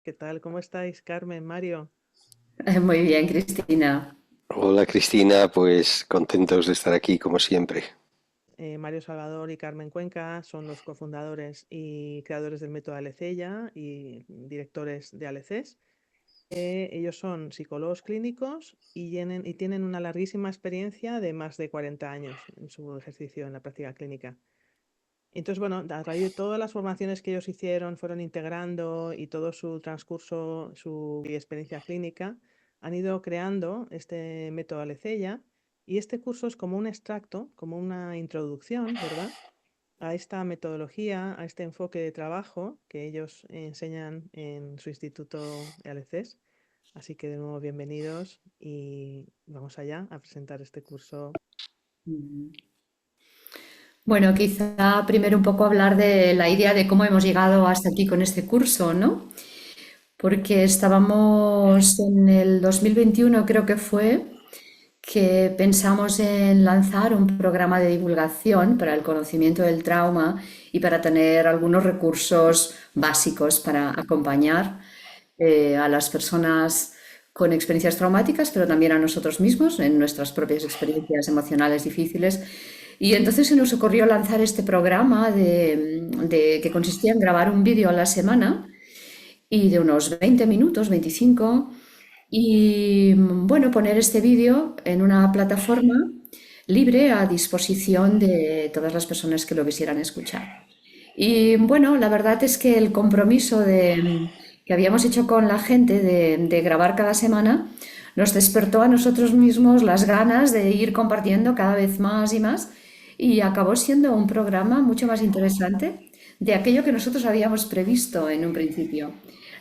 ¿Qué tal? ¿Cómo estáis, Carmen, Mario? Muy bien, Cristina. Hola Cristina, pues contentos de estar aquí como siempre. Mario Salvador y Carmen Cuenca son los cofundadores y creadores del método Alecella y directores de Aleces. Ellos son psicólogos clínicos y tienen una larguísima experiencia de más de 40 años en su ejercicio en la práctica clínica. Entonces, bueno, a raíz de todas las formaciones que ellos hicieron, fueron integrando y todo su transcurso, su experiencia clínica, han ido creando este método Alecella y este curso es como un extracto, como una introducción, ¿verdad? A esta metodología, a este enfoque de trabajo que ellos enseñan en su instituto Aleces. Así que de nuevo bienvenidos y vamos allá a presentar este curso. Bueno, quizá primero un poco hablar de la idea de cómo hemos llegado hasta aquí con este curso, ¿no? Porque estábamos en el 2021, creo que fue, que pensamos en lanzar un programa de divulgación para el conocimiento del trauma y para tener algunos recursos básicos para acompañar a las personas con experiencias traumáticas, pero también a nosotros mismos en nuestras propias experiencias emocionales difíciles. Y entonces se nos ocurrió lanzar este programa que consistía en grabar un vídeo a la semana y de unos 20 minutos, 25, y bueno, poner este vídeo en una plataforma libre a disposición de todas las personas que lo quisieran escuchar. Y bueno, la verdad es que el compromiso que habíamos hecho con la gente de grabar cada semana nos despertó a nosotros mismos las ganas de ir compartiendo cada vez más y más y acabó siendo un programa mucho más interesante de aquello que nosotros habíamos previsto en un principio.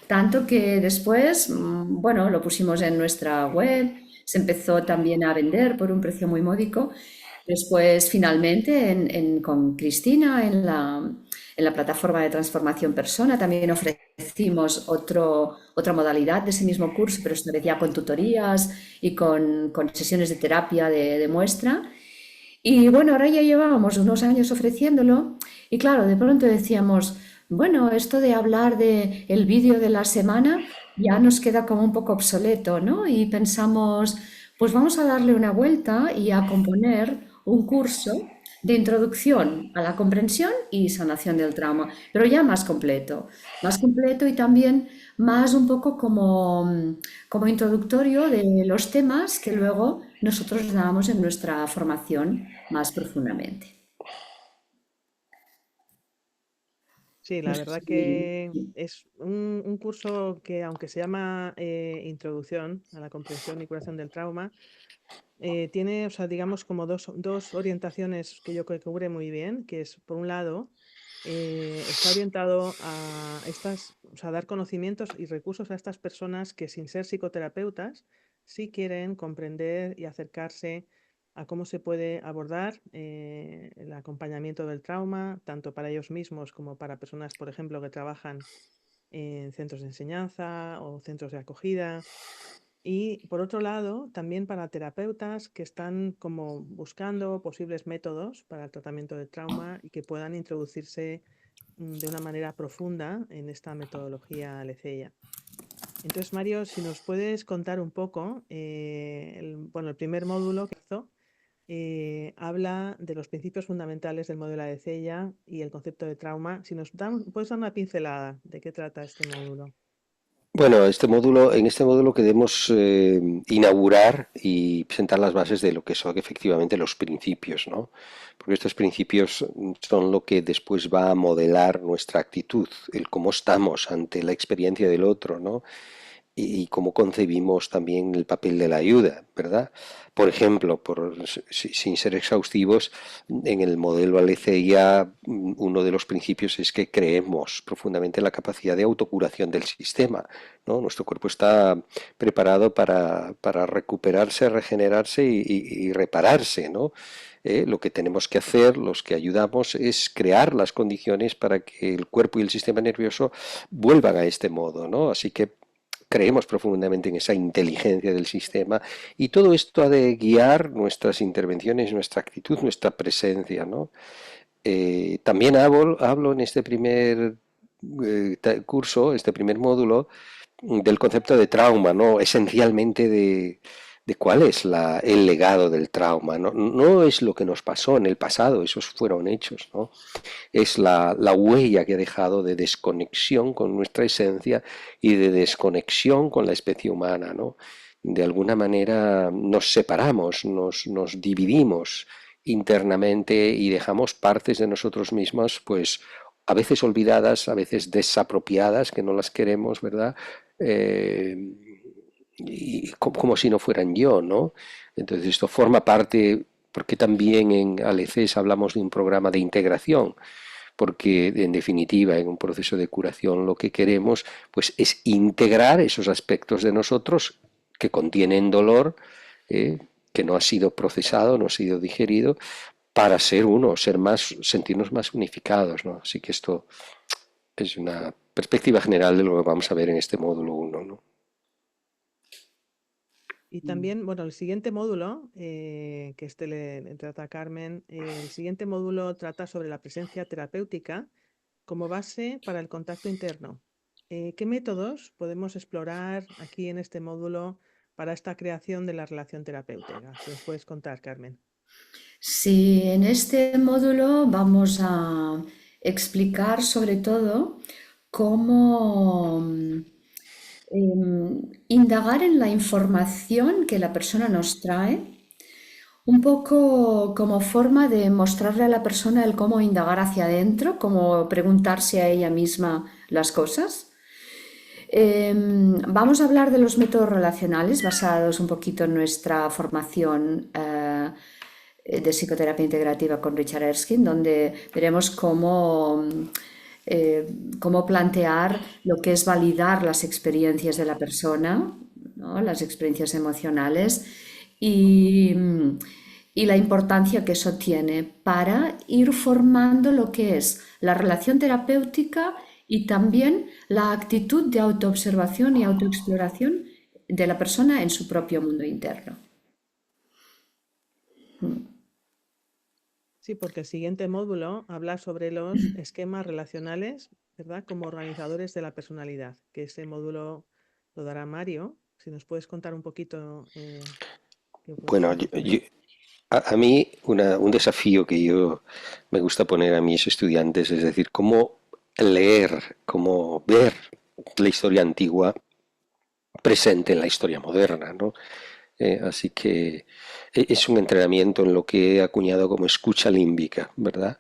Tanto que después, bueno, lo pusimos en nuestra web, se empezó también a vender por un precio muy módico. Después, finalmente, con Cristina en la plataforma de transformación persona, también ofrecimos otra modalidad de ese mismo curso, pero esta vez ya con tutorías y con sesiones de terapia de muestra. Y bueno, ahora ya llevábamos unos años ofreciéndolo y claro, de pronto decíamos, bueno, esto de hablar de el vídeo de la semana ya nos queda como un poco obsoleto, ¿no? Y pensamos, pues vamos a darle una vuelta y a componer un curso de introducción a la comprensión y sanación del trauma, pero ya más completo y también más un poco como introductorio de los temas que luego nosotros dábamos en nuestra formación más profundamente. Sí, No la sé verdad si... que es un curso que, aunque se llama Introducción a la comprensión y curación del trauma, tiene, o sea, digamos, como dos orientaciones que yo creo que cubre muy bien, que es, por un lado, está orientado a estas, o sea, dar conocimientos y recursos a estas personas que, sin ser psicoterapeutas, sí quieren comprender y acercarse a cómo se puede abordar el acompañamiento del trauma, tanto para ellos mismos como para personas, por ejemplo, que trabajan en centros de enseñanza o centros de acogida. Y por otro lado, también para terapeutas que están como buscando posibles métodos para el tratamiento del trauma y que puedan introducirse de una manera profunda en esta metodología LCIA. Entonces, Mario, si nos puedes contar un poco, bueno, el primer módulo que hizo habla de los principios fundamentales del modelo ADCEA y el concepto de trauma. Si puedes dar una pincelada de qué trata este módulo. Bueno, en este módulo queremos inaugurar y presentar las bases de lo que son efectivamente los principios, ¿no? Porque estos principios son lo que después va a modelar nuestra actitud, el cómo estamos ante la experiencia del otro, ¿no? Y cómo concebimos también el papel de la ayuda, ¿verdad? Por ejemplo, sin ser exhaustivos, en el modelo ALECEIA uno de los principios es que creemos profundamente en la capacidad de autocuración del sistema, ¿no? Nuestro cuerpo está preparado para recuperarse, regenerarse y repararse, ¿no? Lo que tenemos que hacer, los que ayudamos, es crear las condiciones para que el cuerpo y el sistema nervioso vuelvan a este modo, ¿no? Así que creemos profundamente en esa inteligencia del sistema y todo esto ha de guiar nuestras intervenciones, nuestra actitud, nuestra presencia, ¿no? También hablo en este primer curso, este primer módulo, del concepto de trauma, ¿no? Esencialmente de cuál es el legado del trauma, ¿no? No es lo que nos pasó en el pasado, esos fueron hechos, ¿no? Es la huella que ha dejado de desconexión con nuestra esencia y de desconexión con la especie humana, ¿no? De alguna manera nos separamos, nos dividimos internamente y dejamos partes de nosotros mismos, pues a veces olvidadas, a veces desapropiadas, que no las queremos, ¿verdad? Eh, y como si no fueran yo, ¿no? Entonces esto forma parte, porque también en ALECES hablamos de un programa de integración, porque en definitiva en un proceso de curación lo que queremos pues es integrar esos aspectos de nosotros que contienen dolor, que no ha sido procesado, no ha sido digerido, para ser uno, ser más, sentirnos más unificados, ¿no? Así que esto es una perspectiva general de lo que vamos a ver en este módulo 1, ¿no? Y también, bueno, el siguiente módulo, que le trata a Carmen, el siguiente módulo trata sobre la presencia terapéutica como base para el contacto interno. ¿Qué métodos podemos explorar aquí en este módulo para esta creación de la relación terapéutica? Si nos puedes contar, Carmen. Sí, en este módulo vamos a explicar sobre todo cómo indagar en la información que la persona nos trae, un poco como forma de mostrarle a la persona el cómo indagar hacia adentro, cómo preguntarse a ella misma las cosas. Vamos a hablar de los métodos relacionales basados un poquito en nuestra formación de psicoterapia integrativa con Richard Erskine, donde veremos cómo plantear lo que es validar las experiencias de la persona, ¿no? Las experiencias emocionales y, y la importancia que eso tiene para ir formando lo que es la relación terapéutica y también la actitud de autoobservación y autoexploración de la persona en su propio mundo interno. Sí, porque el siguiente módulo habla sobre los esquemas relacionales, ¿verdad? Como organizadores de la personalidad, que ese módulo lo dará Mario. Si nos puedes contar un poquito qué Bueno, podemos hacer. a mí un desafío que yo me gusta poner a mis estudiantes es decir, cómo leer, cómo ver la historia antigua presente en la historia moderna, ¿no? Así que es un entrenamiento en lo que he acuñado como escucha límbica, ¿verdad?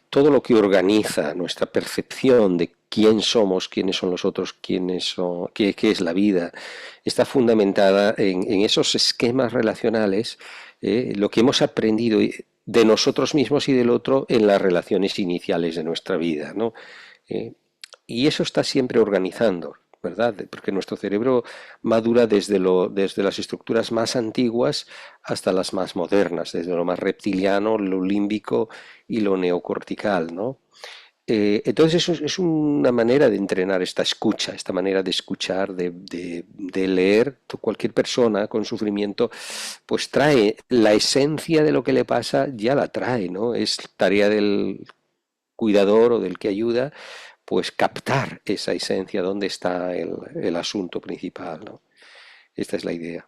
Todo lo que organiza nuestra percepción de quién somos, quiénes son los otros, qué es la vida, está fundamentada en esos esquemas relacionales, lo que hemos aprendido de nosotros mismos y del otro en las relaciones iniciales de nuestra vida, ¿no? Eh, y eso está siempre organizando, ¿verdad? Porque nuestro cerebro madura desde las estructuras más antiguas hasta las más modernas, desde lo más reptiliano, lo límbico y lo neocortical, ¿no? Entonces eso es una manera de entrenar esta escucha, esta manera de escuchar, de leer. Cualquier persona con sufrimiento pues trae la esencia de lo que le pasa, ya la trae, ¿no? Es tarea del cuidador o del que ayuda pues captar esa esencia, dónde está el asunto principal, ¿no? Esta es la idea.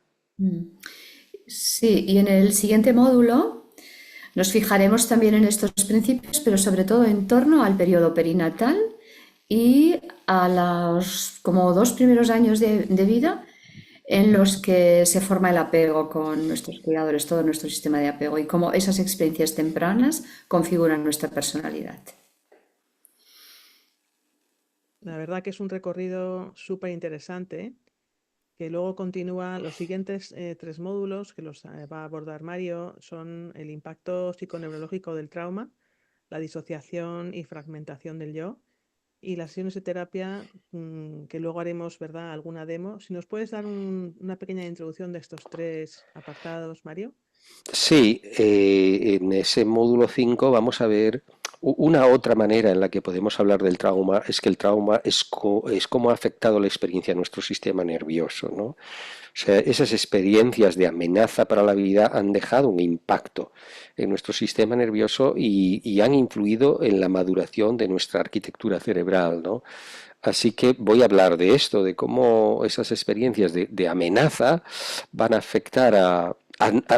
Sí, y en el siguiente módulo nos fijaremos también en estos principios, pero sobre todo en torno al periodo perinatal y a los como 2 primeros años de vida en los que se forma el apego con nuestros cuidadores, todo nuestro sistema de apego y cómo esas experiencias tempranas configuran nuestra personalidad. La verdad que es un recorrido súper interesante, que luego continúa. Los siguientes 3 módulos que los va a abordar Mario son el impacto psiconeurológico del trauma, la disociación y fragmentación del yo, y las sesiones de terapia que luego haremos, ¿verdad? Alguna demo. Si nos puedes dar una pequeña introducción de estos 3 apartados, Mario. Sí, en ese módulo 5 vamos a ver Una otra manera en la que podemos hablar del trauma es que el trauma es cómo ha afectado la experiencia a nuestro sistema nervioso, ¿no? O sea, esas experiencias de amenaza para la vida han dejado un impacto en nuestro sistema nervioso y han influido en la maduración de nuestra arquitectura cerebral, ¿no? Así que voy a hablar de esto, de cómo esas experiencias de amenaza van a afectar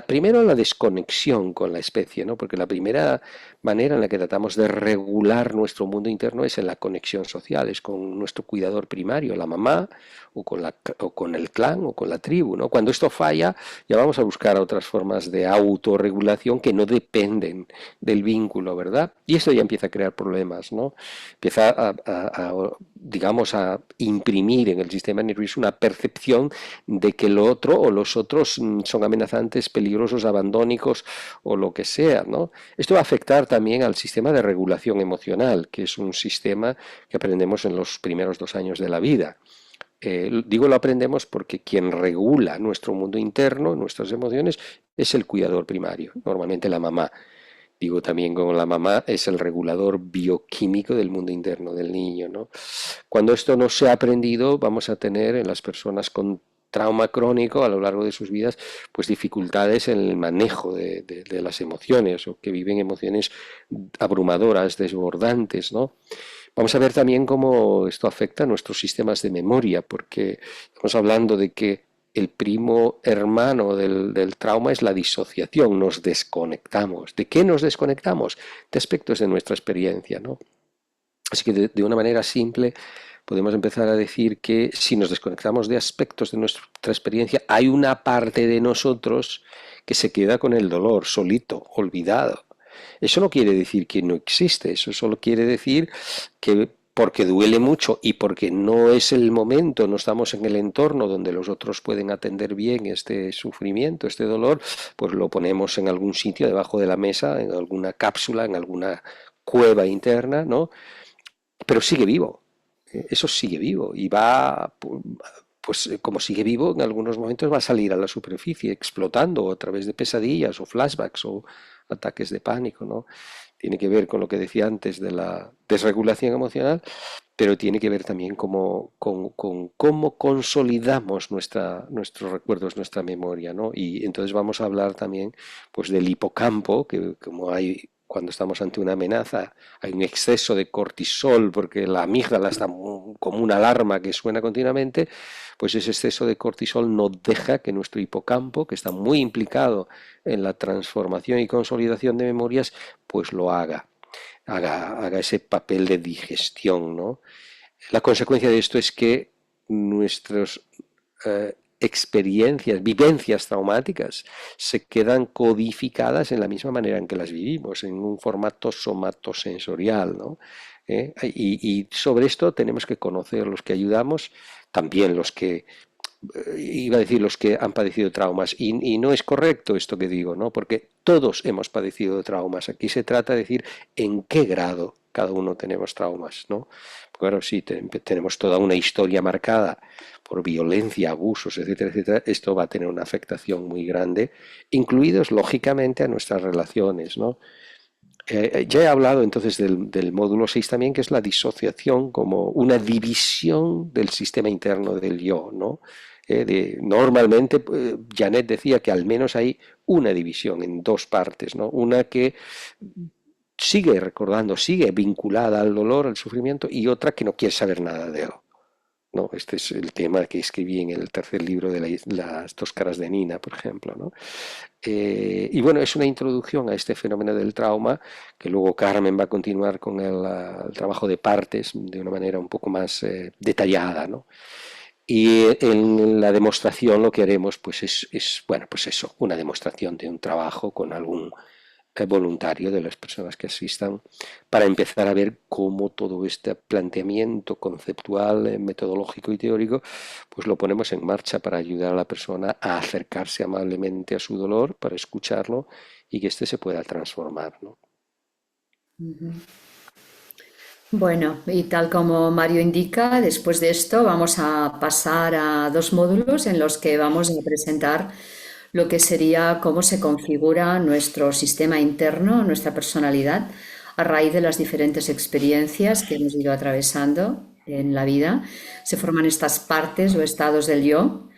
primero a la desconexión con la especie, ¿no? Porque la primera manera en la que tratamos de regular nuestro mundo interno es en la conexión social, es con nuestro cuidador primario, la mamá, o con el clan, o con la tribu, ¿no? Cuando esto falla, ya vamos a buscar otras formas de autorregulación que no dependen del vínculo, ¿verdad? Y esto ya empieza a crear problemas, ¿no? Empieza digamos, a imprimir en el sistema nervioso una percepción de que lo otro o los otros son amenazantes, peligrosos, abandónicos o lo que sea, ¿no? Esto va a afectar también al sistema de regulación emocional, que es un sistema que aprendemos en los primeros 2 años de la vida. Digo lo aprendemos porque quien regula nuestro mundo interno, nuestras emociones, es el cuidador primario, normalmente la mamá. Digo también como la mamá es el regulador bioquímico del mundo interno del niño, ¿no? Cuando esto no se ha aprendido, vamos a tener en las personas con trauma crónico a lo largo de sus vidas, pues dificultades en el manejo de las emociones o que viven emociones abrumadoras, desbordantes, ¿no? Vamos a ver también cómo esto afecta a nuestros sistemas de memoria, porque estamos hablando de que el primo hermano del trauma es la disociación, nos desconectamos. ¿De qué nos desconectamos? De aspectos de nuestra experiencia, ¿no? Así que de una manera simple podemos empezar a decir que si nos desconectamos de aspectos de nuestra experiencia, hay una parte de nosotros que se queda con el dolor, solito, olvidado. Eso no quiere decir que no existe, eso solo quiere decir que porque duele mucho y porque no es el momento, no estamos en el entorno donde los otros pueden atender bien este sufrimiento, este dolor, pues lo ponemos en algún sitio debajo de la mesa, en alguna cápsula, en alguna cueva interna, ¿no? Pero sigue vivo, eso sigue vivo y va, pues como sigue vivo, en algunos momentos va a salir a la superficie explotando a través de pesadillas o flashbacks o ataques de pánico, ¿no? Tiene que ver con lo que decía antes de la desregulación emocional, pero tiene que ver también con cómo consolidamos nuestros recuerdos, nuestra memoria, ¿no? Y entonces vamos a hablar también pues, del hipocampo, que como hay cuando estamos ante una amenaza, hay un exceso de cortisol porque la amígdala está como una alarma que suena continuamente, pues ese exceso de cortisol no deja que nuestro hipocampo, que está muy implicado en la transformación y consolidación de memorias, pues lo haga ese papel de digestión, ¿no? La consecuencia de esto es que nuestras experiencias, vivencias traumáticas se quedan codificadas en la misma manera en que las vivimos, en un formato somatosensorial, ¿no? Y sobre esto tenemos que conocer los que ayudamos, también los que iba a decir los que han padecido traumas, y no es correcto esto que digo, ¿no? Porque todos hemos padecido traumas. Aquí se trata de decir en qué grado cada uno tenemos traumas, ¿no? Claro, sí, tenemos toda una historia marcada por violencia, abusos, etcétera, etcétera. Esto va a tener una afectación muy grande, incluidos lógicamente a nuestras relaciones, ¿no? Ya he hablado entonces del módulo 6 también, que es la disociación como una división del sistema interno del yo, ¿no? Normalmente, Janet decía que al menos hay una división en dos partes, ¿no? Una que sigue recordando, sigue vinculada al dolor, al sufrimiento, y otra que no quiere saber nada de él. ¿No? Este es el tema que escribí en el tercer libro de las dos caras de Nina, por ejemplo, ¿no? Y bueno, es una introducción a este fenómeno del trauma, que luego Carmen va a continuar con el trabajo de partes de una manera un poco más detallada, ¿no? Y en la demostración lo que haremos pues bueno, pues eso, una demostración de un trabajo con algún voluntario de las personas que asistan para empezar a ver cómo todo este planteamiento conceptual, metodológico y teórico, pues lo ponemos en marcha para ayudar a la persona a acercarse amablemente a su dolor, para escucharlo y que éste se pueda transformar, ¿no? Bueno, y tal como Mario indica, después de esto vamos a pasar a dos módulos en los que vamos a presentar lo que sería cómo se configura nuestro sistema interno, nuestra personalidad, a raíz de las diferentes experiencias que hemos ido atravesando en la vida. Se forman estas partes o estados del yo.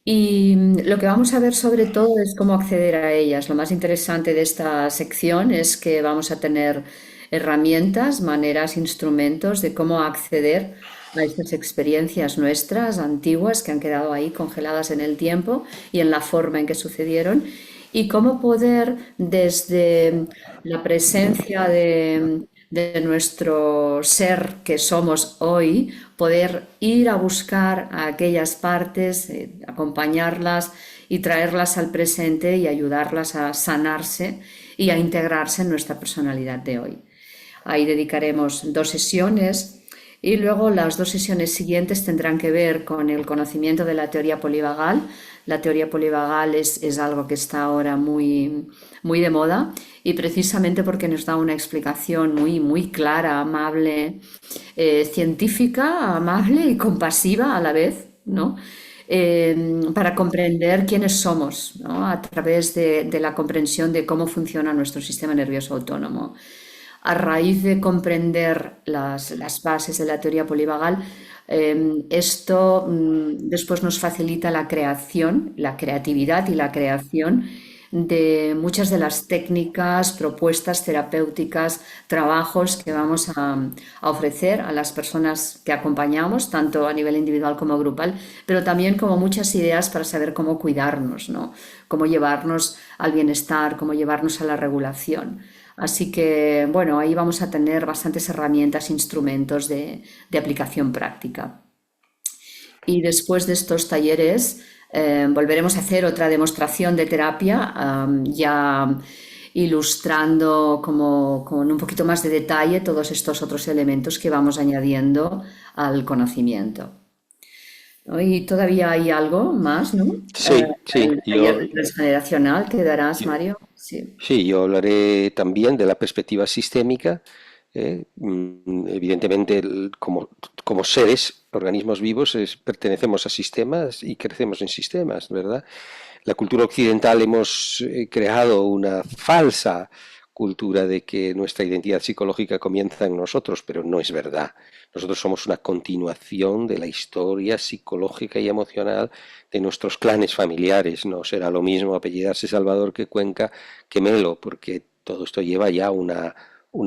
Y lo que vamos a ver sobre todo es cómo acceder a ellas. Lo más interesante de esta sección es que vamos a tener herramientas, maneras, instrumentos de cómo acceder a estas experiencias nuestras, antiguas, que han quedado ahí congeladas en el tiempo y en la forma en que sucedieron, y cómo poder desde la presencia de nuestro ser que somos hoy, poder ir a buscar a aquellas partes, acompañarlas y traerlas al presente y ayudarlas a sanarse y a integrarse en nuestra personalidad de hoy. Ahí dedicaremos 2 sesiones y luego las 2 sesiones siguientes tendrán que ver con el conocimiento de la teoría polivagal. La teoría polivagal es algo que está ahora muy, muy de moda y precisamente porque nos da una explicación muy, muy clara, amable, científica, amable y compasiva a la vez, ¿no? Para comprender quiénes somos, ¿no? A través de la comprensión de cómo funciona nuestro sistema nervioso autónomo. A raíz de comprender las bases de la teoría polivagal, esto después nos facilita la creación, la creatividad y la creación de muchas de las técnicas, propuestas terapéuticas, trabajos que vamos a ofrecer a las personas que acompañamos, tanto a nivel individual como grupal, pero también como muchas ideas para saber cómo cuidarnos, ¿no? Cómo llevarnos al bienestar, cómo llevarnos a la regulación. Así que, bueno, ahí vamos a tener bastantes herramientas, instrumentos de aplicación práctica. Y después de estos talleres volveremos a hacer otra demostración de terapia, ya ilustrando como, con un poquito más de detalle todos estos otros elementos que vamos añadiendo al conocimiento, ¿no? Y todavía hay algo más, ¿no? Sí, sí, El taller transgeneracional que darás, yo, Mario. Sí. sí, yo hablaré también de la perspectiva sistémica. Evidentemente, como seres, organismos vivos, pertenecemos a sistemas y crecemos en sistemas, ¿verdad? La cultura occidental hemos creado una falsa cultura de que nuestra identidad psicológica comienza en nosotros, pero no es verdad. Nosotros somos una continuación de la historia psicológica y emocional de nuestros clanes familiares. No será lo mismo apellidarse Salvador que Cuenca que Melo, porque todo esto lleva ya una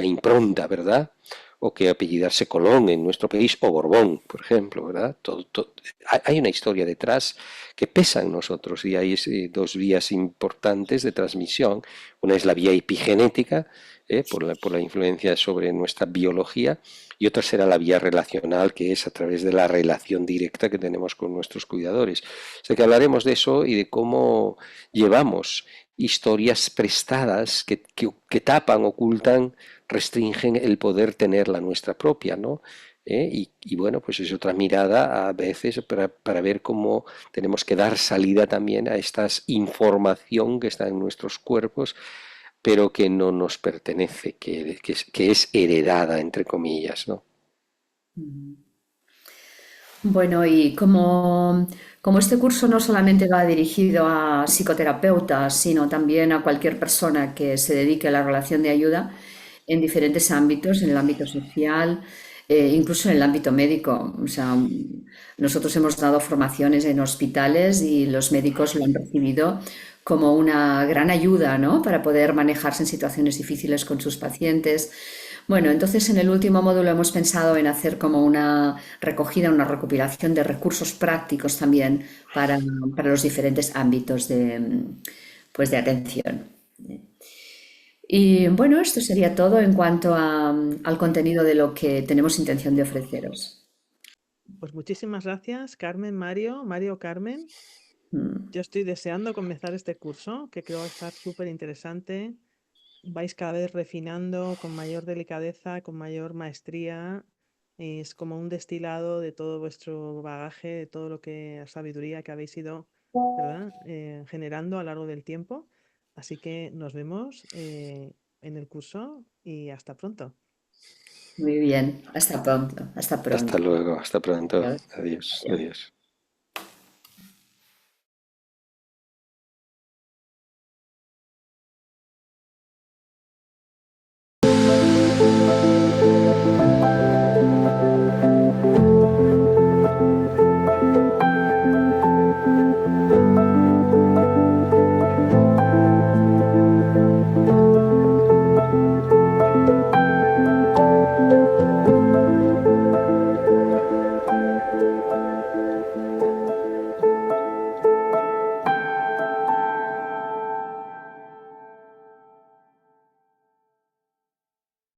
impronta, ¿verdad? O que apellidarse Colón en nuestro país, o Borbón, por ejemplo, ¿verdad? Hay una historia detrás que pesa en nosotros y hay dos vías importantes de transmisión. Una es la vía epigenética, por la influencia sobre nuestra biología, y otra será la vía relacional, que es a través de la relación directa que tenemos con nuestros cuidadores. O sea que hablaremos de eso y de cómo llevamos historias prestadas que tapan, ocultan, restringen el poder tener la nuestra propia, ¿no? Y bueno, pues es otra mirada a veces para ver cómo tenemos que dar salida también a esta información que está en nuestros cuerpos, pero que no nos pertenece, que es heredada, entre comillas, ¿no? Bueno, y como este curso no solamente va dirigido a psicoterapeutas, sino también a cualquier persona que se dedique a la relación de ayuda en diferentes ámbitos, en el ámbito social, incluso en el ámbito médico. O sea, nosotros hemos dado formaciones en hospitales y los médicos lo han recibido como una gran ayuda, ¿no? Para poder manejarse en situaciones difíciles con sus pacientes. Bueno, entonces en el último módulo hemos pensado en hacer como una recogida, una recopilación de recursos prácticos también para los diferentes ámbitos pues de atención. Y bueno, esto sería todo en cuanto al contenido de lo que tenemos intención de ofreceros. Pues muchísimas gracias, Carmen, Mario, Carmen. Yo estoy deseando comenzar este curso, que creo que va a estar súper interesante. Vais cada vez refinando con mayor delicadeza, con mayor maestría. Es como un destilado de todo vuestro bagaje, de todo lo que, sabiduría que habéis ido, ¿verdad? Generando a lo largo del tiempo. Así que nos vemos en el curso y hasta pronto. Muy bien, hasta pronto, hasta pronto. Hasta luego, hasta pronto. Adiós. Adiós, Adiós. adiós.